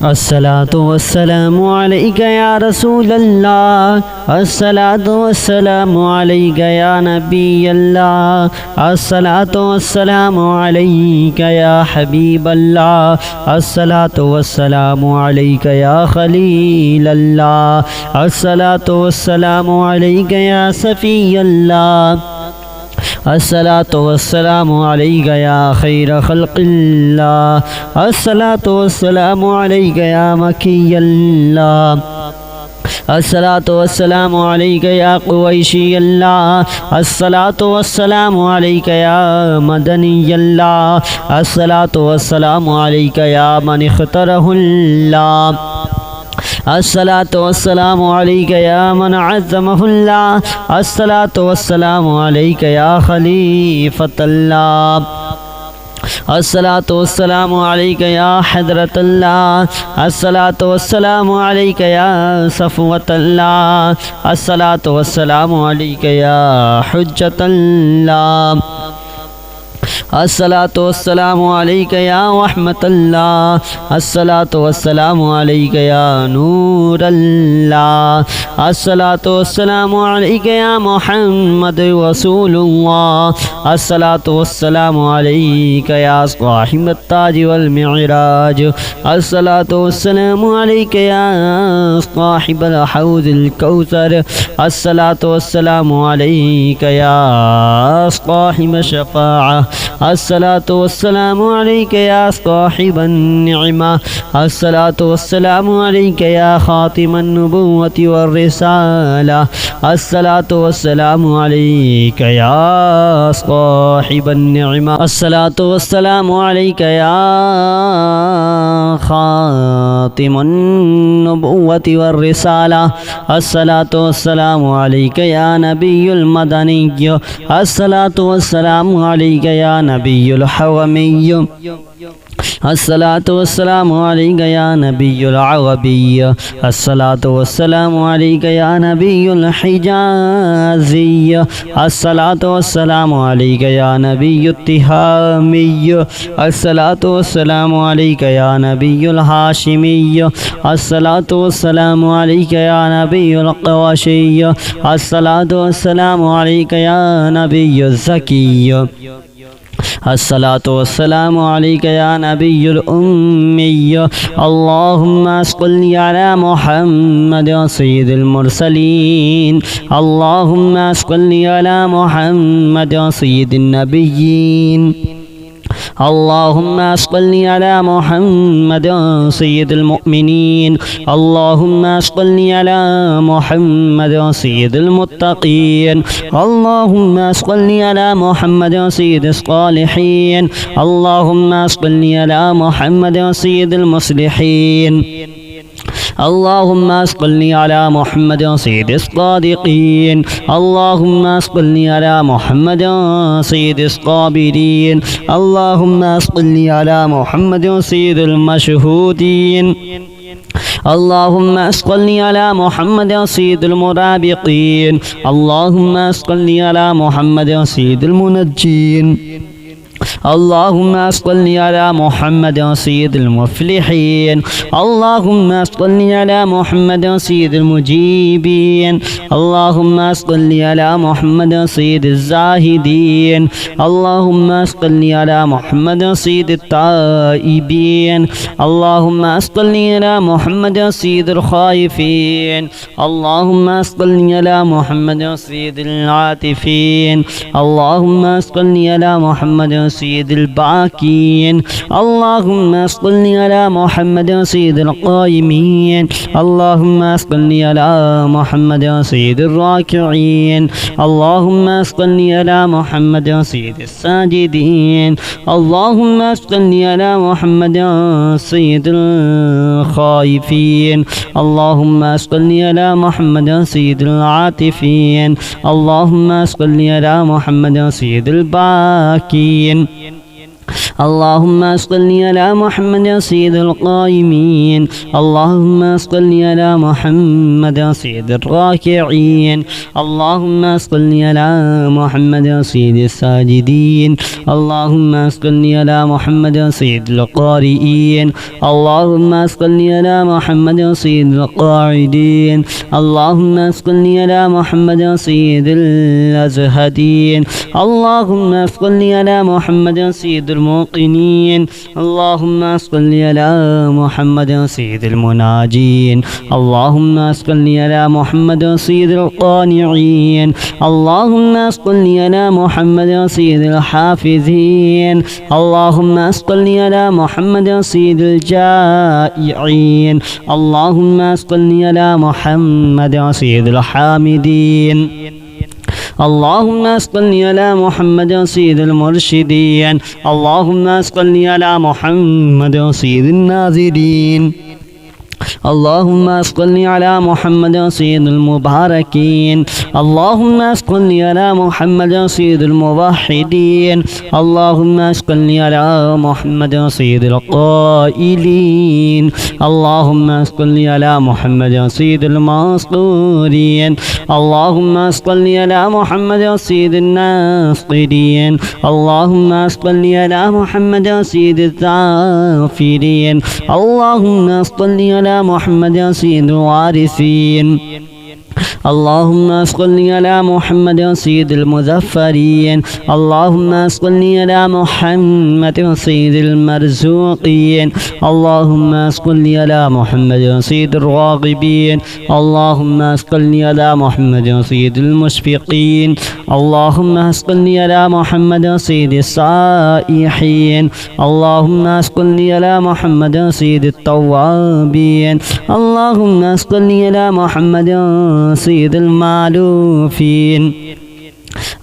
الصلاة والسلام عليك يا رسول الله، الصلاة والسلام عليك يا نبي الله، الصلاة والسلام عليك يا حبيب الله، الصلاة والسلام عليك يا خليل الله، الصلاة والسلام عليك يا صفي الله، الصلاة والسلام عليك يا خير خلق الله، الصلاة والسلام عليك يا مكي الله، الصلاة والسلام عليك يا قويشي الله، الصلاة والسلام عليك يا مدني الله، الصلاة والسلام عليك يا من اختاره الله، الصلاة والسلام عليك يا من عظمه الله، الصلاة والسلام عليك يا خليفة الله، الصلاة والسلام عليك يا حضرة الله، الصلاة والسلام عليك يا صفوة الله، الصلاة والسلام عليك يا حجة الله، الصلاة والسلام عليك يا رحمة الله، الصلاة والسلام عليك يا نور الله، الصلاة والسلام عليك يا محمد رسول الله، الصلاة والسلام عليك يا صاحب التاج والمعراج، الصلاة والسلام عليك يا صاحب الحوض الكوثر، الصلاة والسلام عليك يا صاحب الشفاعة، الصلاة والسلام عليك يا صاحب النعمة، الصلاة والسلام عليك يا خاتم النبوة والرسالة، الصلاة والسلام عليك يا صاحب النعمة، الصلاة والسلام عليك يا خاتم النبوة والرسالة، الصلاة والسلام عليك يا نبي المدني، الصلاة والسلام عليك يا نبي الحومي، الصلاة والسلام عليك يا نبي العربي، الصلاة والسلام عليك يا نبي الحجازي، الصلاة والسلام عليك يا نبي التهامي، الصلاة والسلام عليك يا نبي الهاشمي، الصلاة والسلام عليك يا نبي القرشي، الصلاة والسلام عليك يا نبي الزكي، الصلاة والسلام عليك يا نبي الأمي، اللهم صل على محمد سيد المرسلين، اللهم صل على محمد سيد النبيين، اللهم صل على محمد سيد المؤمنين، اللهم صل على محمد سيد المتقين، اللهم صل على محمد سيد الصالحين، اللهم صل على محمد سيد المصلحين، اللهم صل على محمد سيد الصادقين، اللهم صل على محمد سيد الصابرين، اللهم صل على محمد سيد المشهودين، اللهم صل على محمد سيد المرابطين، اللهم صل على محمد سيد المنجين، اللهم صل على محمد سيد المفلحين، اللهم صل على محمد سيد المجيبين، اللهم صل على محمد سيد الزاهدين، اللهم صل على محمد سيد التائبين، اللهم صل على محمد سيد الخائفين، اللهم صل على محمد سيد العاطفين، اللهم صل على محمد سيد الباكين، اللهم صل على محمد سيد القائمين، اللهم صل على محمد سيد الراكعين، اللهم صل على محمد سيد الساجدين، اللهم صل على محمد سيد الخائفين، اللهم صل على محمد سيد العاطفين، اللهم صل على محمد سيد الباكين، اللهم صل على محمد سيد القائمين اللهم صل على محمد سيد الراكعين اللهم صل على محمد سيد الساجدين اللهم صل على محمد سيد القارئين اللهم صل على محمد سيد القاعدين اللهم صل على محمد سيد الأزهدين اللهم صل على محمد سيد الموقنين اللهم صل على محمد سيد المناجين اللهم صل على محمد سيد القانعين اللهم صل على محمد سيد الحافظين اللهم صل على محمد سيد الجائعين اللهم صل على محمد سيد الحامدين اللهم صل على محمد سيد المرشدين اللهم صل على محمد سيد الناظرين اللهم صل على محمد سيد المباركين اللهم صل على محمد سيد الموحدين اللهم صل على محمد سيد القائلين اللهم صل على محمد سيد المنصورين اللهم صل على محمد سيد الناصرين اللهم صل على محمد سيد الذاكرين اللهم صل على محمد سيد الوارثين اللهم صل على محمد سيد المظفرين اللهم صل على محمد سيد المرزوقين اللهم صل على محمد سيد الراغبين اللهم صل على محمد سيد المشفقين اللهم صل على محمد سيد السائحين اللهم صل على محمد سيد التوابين اللهم صل على محمد سيد المعلوفين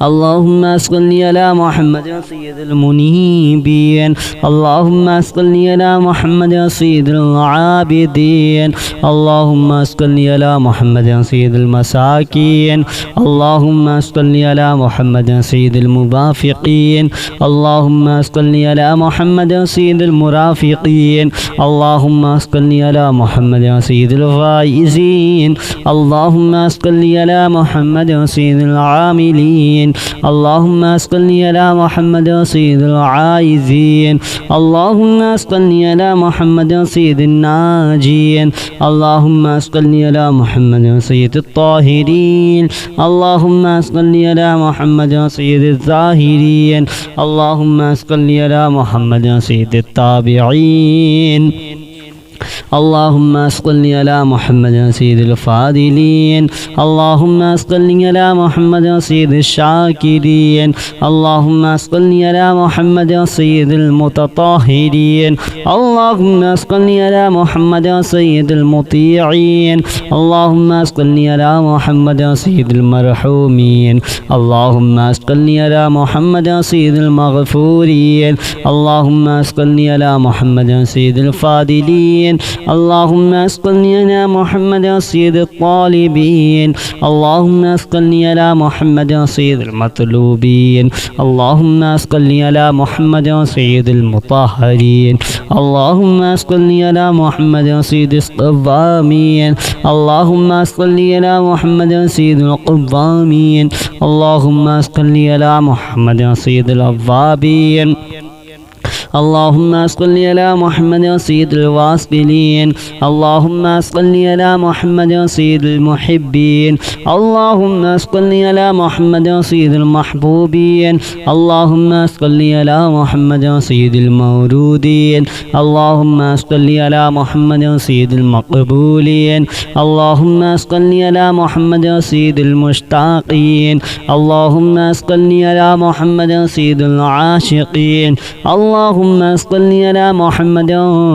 اللهم صل على محمد سيد المنيبين اللهم صل على محمد سيد العابدين اللهم صل على محمد سيد المساكين اللهم صل على محمد سيد المرافقين اللهم صل على محمد سيد المرافقين اللهم صل على محمد سيد الفائزين اللهم صل على محمد سيد العاملين اللهم صل على محمد سيد العائزين اللهم صل على محمد سيد الناجين اللهم صل على محمد سيد الطاهرين اللهم صل على محمد سيد الظاهرين اللهم صل على محمد سيد التابعين اللهم صل على محمد سيد الفاضلين اللهم صل على محمد سيد الشاكرين اللهم صل على محمد سيد المتطهرين اللهم صل على محمد سيد المطيعين اللهم صل على محمد سيد المرحومين اللهم صل على محمد سيد المغفورين اللهم صل على محمد سيد الفاضلين اللهم صل على محمد سيد الطالبين اللهم صل على محمد سيد المطلوبين اللهم صل على محمد سيد المطهرين اللهم صل على محمد سيد الصوامين اللهم صل على محمد سيد القوامين اللهم صل على محمد سيد الأوابين اللهم صل على محمد سيد الواصلين اللهم صل على محمد سيد المحبين اللهم صل على محمد سيد المحبوبين اللهم صل على محمد سيد المورودين اللهم صل على محمد سيد المقبولين اللهم صل على محمد سيد المشتاقين اللهم صل على محمد سيد العاشقين اللهم صل على محمد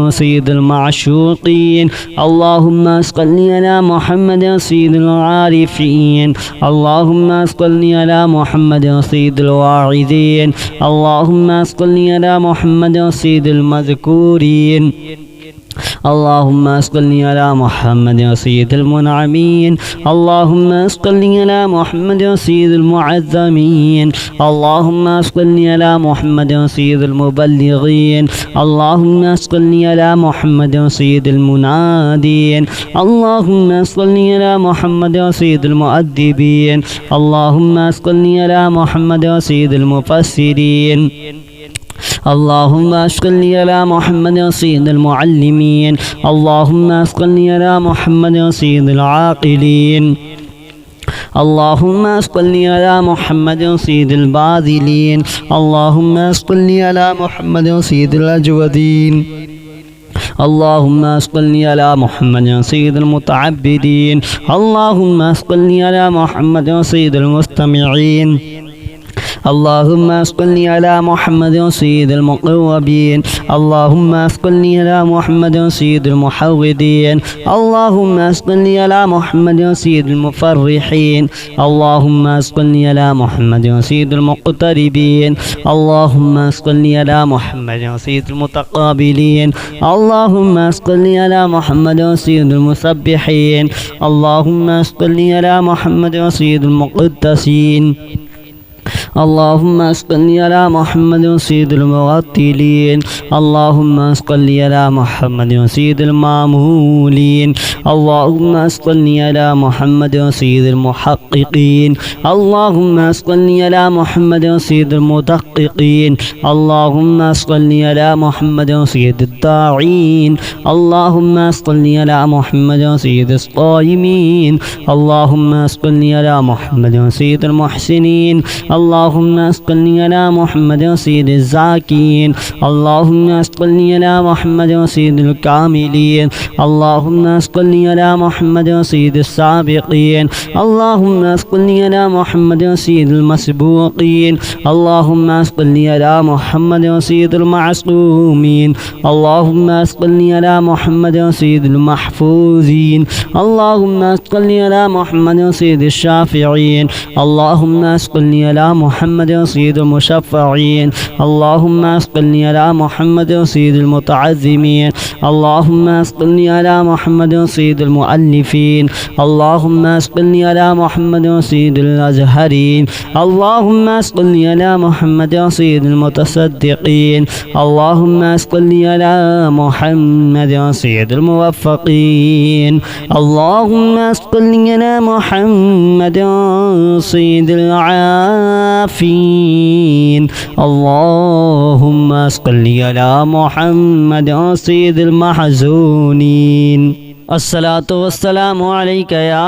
سيد المعشوقين اللهم صل على محمد سيد العارفين اللهم صل على محمد سيد الواعظين اللهم صل على محمد سيد المذكورين اللهم صل على محمد سيد المنعمين اللهم صل على محمد سيد المعظمين اللهم صل على محمد سيد المبلغين اللهم صل على محمد سيد المنادين اللهم صل على محمد سيد المؤدبين اللهم صل على محمد سيد المفسرين اللهم صل على محمد سيد المعلمين اللهم صل على محمد سيد العاقلين اللهم صل على محمد سيد الباذلين اللهم صل على محمد سيد الأجودين اللهم صل على محمد سيد المتعبدين اللهم صل على محمد سيد المستمعين اللهم صل على محمد سيد المقربين اللهم صل على محمد سيد المحودين اللهم صل على محمد سيد المفرحين اللهم صل على محمد سيد المقتربين اللهم صل على محمد سيد المتقابلين اللهم صل على محمد سيد المسبحين اللهم صل على محمد سيد المقدسين اللهم صل على محمد سيد المرتلين اللهم صل على محمد سيد المامولين اللهم صل على محمد سيد المحققين اللهم صل على محمد سيد المدققين اللهم صل على محمد سيد الداعين اللهم صل على محمد سيد الصائمين اللهم صل على محمد سيد المحسنين اللهم صل على محمد سيد الزاكين اللهم صل على محمد سيد الكاملين اللهم صل على محمد سيد السابقين اللهم صل على محمد سيد المسبوقين اللهم صل على محمد سيد المعصومين اللهم صل على محمد سيد المحفوظين اللهم صل على محمد سيد الشافعين اللهم صل على محمد سيد المشفعين اللهم صل على محمد سيد المتعظمين اللهم صل على محمد سيد المؤلفين اللهم صل على محمد سيد الأزهرين اللهم صل على محمد سيد المتصدقين اللهم صل على محمد سيد الموفقين اللهم صل على محمد سيد العافين اللهم صل على محمد سيد المحزونين الصلاة والسلام عليك يا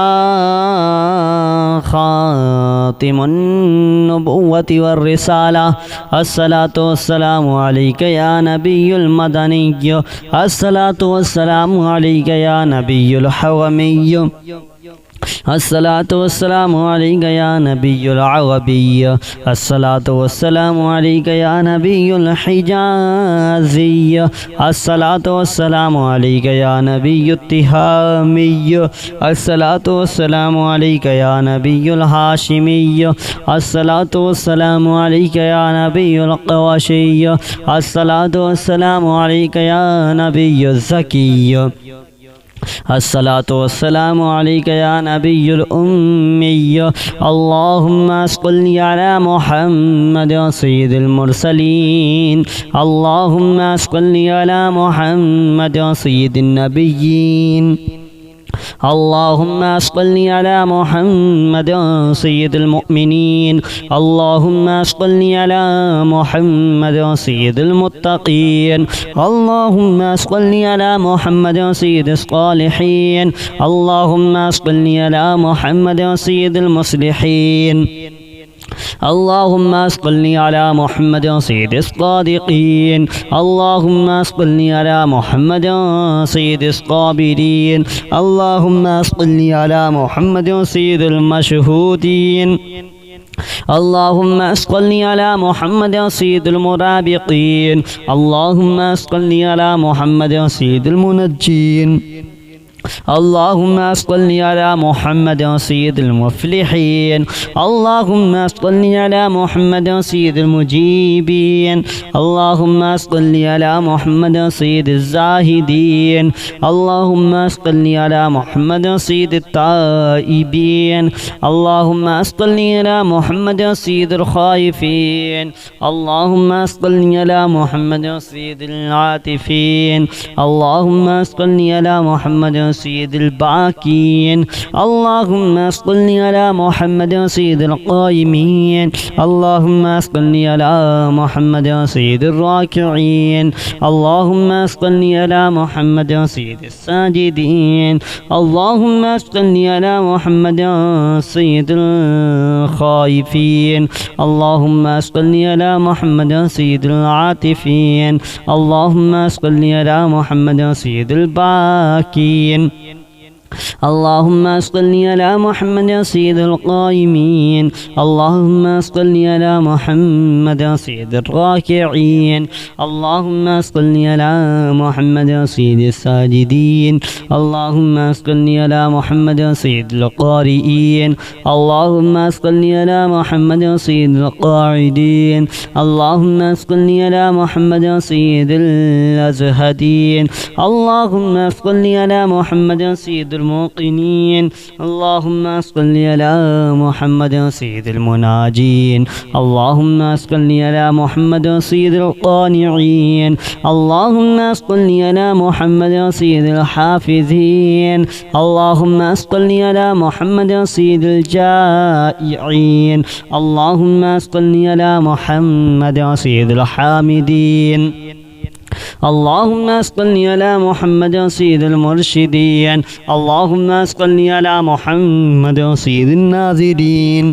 خاتم النبوة والرسالة الصلاة والسلام عليك يا نبي المدني الصلاة والسلام عليك يا نبي الحومي الصلاة والسلام عليك يا نبي العربي الصلاة والسلام عليك يا نبي الحجازي الصلاة والسلام عليك يا نبي التهامي الصلاة والسلام عليك يا نبي الهاشمي الصلاة والسلام عليك يا نبي القوشي الصلاة والسلام عليك يا نبي الزكي الصلاة والسلام عليك يا نبي الأمي اللهم صل على محمد سيد المرسلين اللهم صل على محمد سيد النبيين اللهم صل على محمد سيد المؤمنين اللهم صل على محمد سيد المتقين اللهم صل على محمد سيد الصالحين اللهم صل على محمد سيد المصلحين اللهم صل على محمد سيد الصادقين اللهم صل على محمد سيد الصابرين اللهم صل على محمد سيد المشهودين اللهم صل على محمد سيد المرابطين اللهم صل على محمد سيد المنجين اللهم صل على محمد سيد المفلحين. اللهم صل على محمد سيد المجيبين. اللهم صل على محمد سيد الزاهدين. اللهم صل على محمد سيد التائبين. اللهم صل على محمد سيد الخائفين. اللهم صل على محمد سيد العاطفين. اللهم صل على محمد سيد الباكين. اللهم صل على محمد سيد القائمين. اللهم صل على محمد سيد الراكعين. اللهم صل على محمد سيد الساجدين. اللهم صل على محمد سيد الخائفين. اللهم صل على محمد سيد العاطفين. اللهم صل على محمد سيد الباكين. اللهم صل على محمد سيد القائمين. اللهم صل على محمد سيد الراكعين. اللهم صل على محمد سيد الساجدين. اللهم صل على محمد سيد القارئين. اللهم صل على محمد سيد القاعدين. اللهم صل على محمد سيد الأزهدين. اللهم صل على محمد سيد الموقنين. اللهم صل على محمد سيد المناجين. اللهم صل على محمد سيد القانعين. اللهم صل على محمد سيد الحافظين. اللهم صل على محمد سيد الجائعين. اللهم صل على محمد سيد الحامدين. اللهم صل على محمد سيد المرشدين. اللهم صل على محمد سيد الناظرين.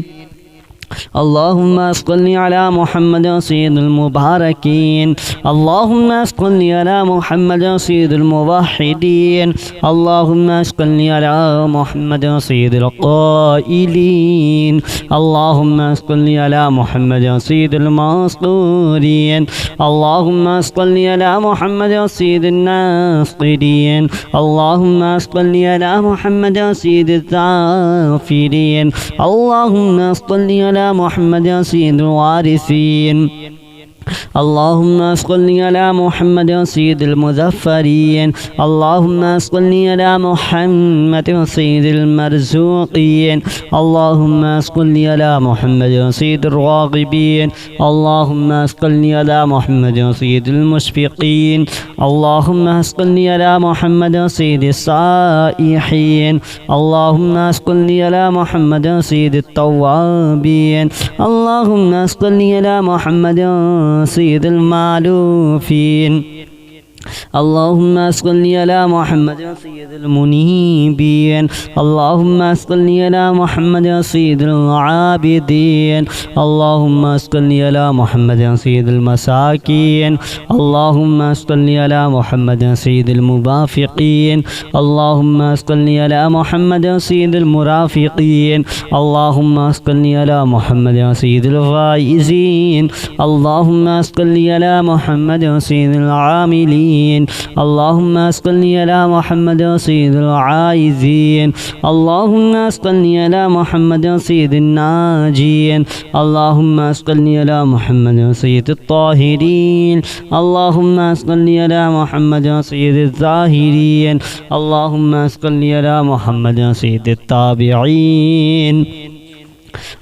اللهم صل على محمد سيد المباركين. اللهم صل على محمد سيد الموحدين. اللهم صل على محمد سيد القائلين. اللهم صل على محمد سيد المنصورين. اللهم صل على محمد سيد الناصرين. اللهم صل على محمد سيد الذاكرين. اللهم صل على محمد سيد الوارثين. اللهم صل على محمد سيد المظفرين. اللهم صل على محمد سيد المرزوقين. اللهم صل على محمد سيد الراغبين. اللهم صل على محمد سيد المشفقين. اللهم صل على محمد سيد السائحين. اللهم صل على محمد سيد التوابين. اللهم صل على محمد سيد المعلوفين. اللهم صل على محمد سيد المنيبين. اللهم صل على محمد سيد العابدين. اللهم صل على محمد سيد المساكين. اللهم صل على محمد سيد الموافقين. اللهم صل على محمد سيد المرافقين. اللهم صل على محمد سيد الفائزين. اللهم صل على محمد سيد العاملين. اللهم صل على محمد سيد العائزين. اللهم صل على محمد سيد الناجين. اللهم صل على محمد سيد الطاهرين. اللهم صل على محمد سيد الظاهرين. اللهم صل على محمد سيد التابعين.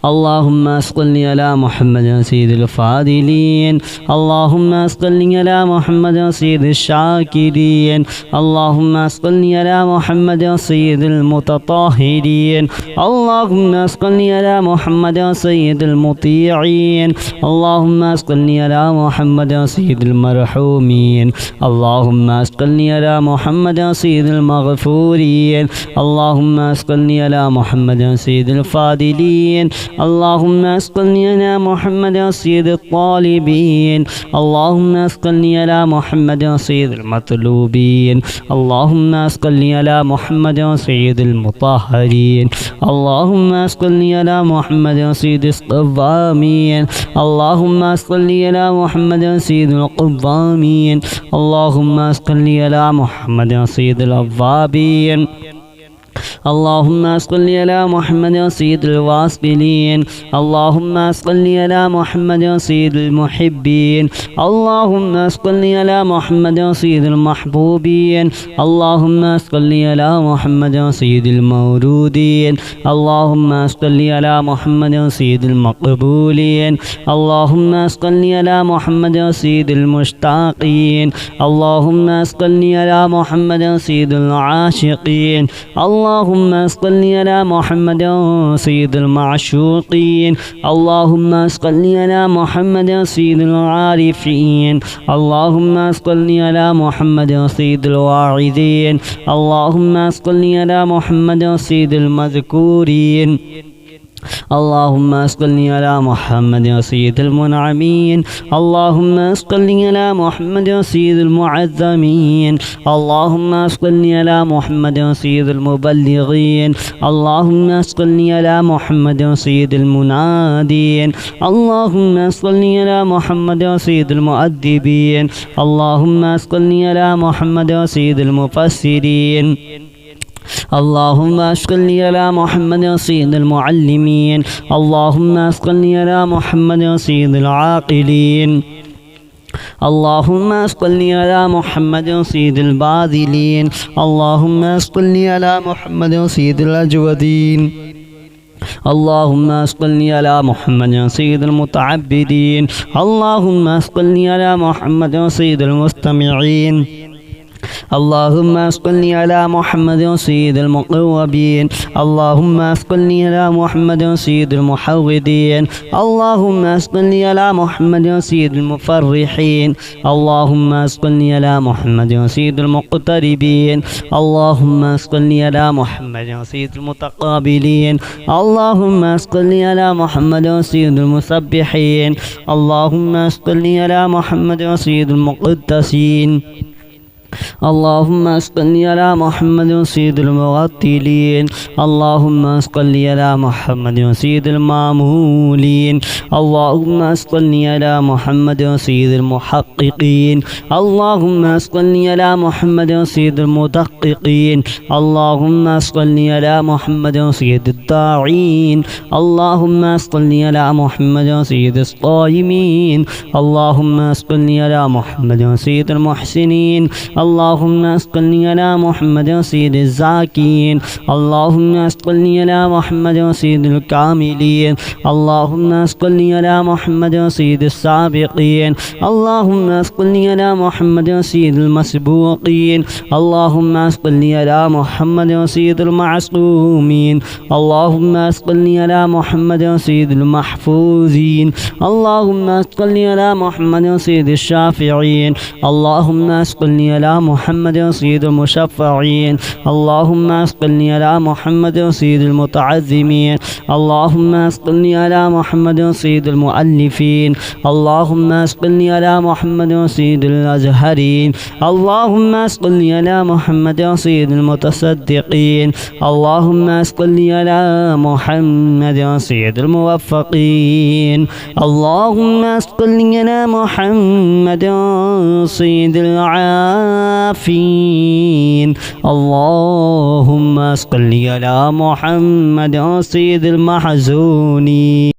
اللهم صل على محمد سيد الفاضلين. اللهم صل على محمد سيد الشاكرين. اللهم صل على محمد سيد المتطهرين. اللهم صل على محمد سيد المطيعين. اللهم صل على محمد سيد المرحومين. اللهم صل على محمد سيد المغفورين. اللهم صل على محمد سيد الفاضلين. اللهم صل على محمد سيد الطالبين اللهم صل على محمد سيد المطلوبين اللهم صل على محمد سيد المطهرين اللهم صل على محمد سيد الصوامين اللهم صل على محمد سيد القوامين اللهم صل على محمد سيد الأوابين اللهم صل على محمد سيد الواصلين اللهم صل على محمد سيد المحبين اللهم صل على محمد سيد المحبوبين اللهم صل على محمد سيد المولودين اللهم صل على محمد سيد المقبولين اللهم صل على محمد سيد المشتاقين اللهم صل على محمد سيد العاشقين اللهم صل على محمد سيد المعشوقين اللهم صل على محمد سيد العارفين اللهم صل على محمد سيد الواعظين اللهم صل على محمد سيد المذكورين اللهم صل على محمد سيد المنعمين اللهم صل على محمد سيد المعظمين اللهم صل على محمد سيد المبلغين اللهم صل على محمد سيد المنادين اللهم صل على محمد سيد المؤدبين اللهم صل على محمد سيد المفسرين اللهم صل على محمد سيد المعلمين اللهم صل على محمد سيد العاقلين اللهم صل على محمد سيد الباذلين اللهم صل على محمد سيد الأجودين اللهم صل على محمد سيد المتعبدين اللهم صل على محمد سيد المستمعين اللهم صل على محمد سيد المقربين اللهم صل على محمد سيد المحودين اللهم صل على محمد سيد المفرحين اللهم صل على محمد سيد المقتربين اللهم صل على محمد سيد المتقابلين اللهم صل على محمد سيد المسبحين اللهم صل على محمد سيد المقدسين اللهم صل على محمد سيد المرتلين اللهم صل على محمد سيد المامولين اللهم صل على محمد سيد المحققين اللهم صل على محمد سيد المدققين اللهم صل على محمد سيد الداعين اللهم صل على محمد سيد الصائمين اللهم صل على محمد سيد المحسنين اللهم صل على محمد سيد الزاكين اللهم صل على محمد سيد الكاملين اللهم صل على محمد سيد السابقين اللهم صل على محمد سيد المسبوقين اللهم صل على محمد سيد المعصومين اللهم صل على محمد سيد المحفوظين اللهم صل على محمد سيد الشافعين اللهم صل على محمد سيد المشفعين اللهم صل على محمد سيد المتعظمين اللهم صل على محمد سيد المؤلفين اللهم صل على محمد سيد الأزهرين اللهم صل على محمد سيد المتصدقين اللهم صل على محمد سيد الموفقين اللهم صل على محمد سيد العافين اللهم صل على محمد سيد المحزونين.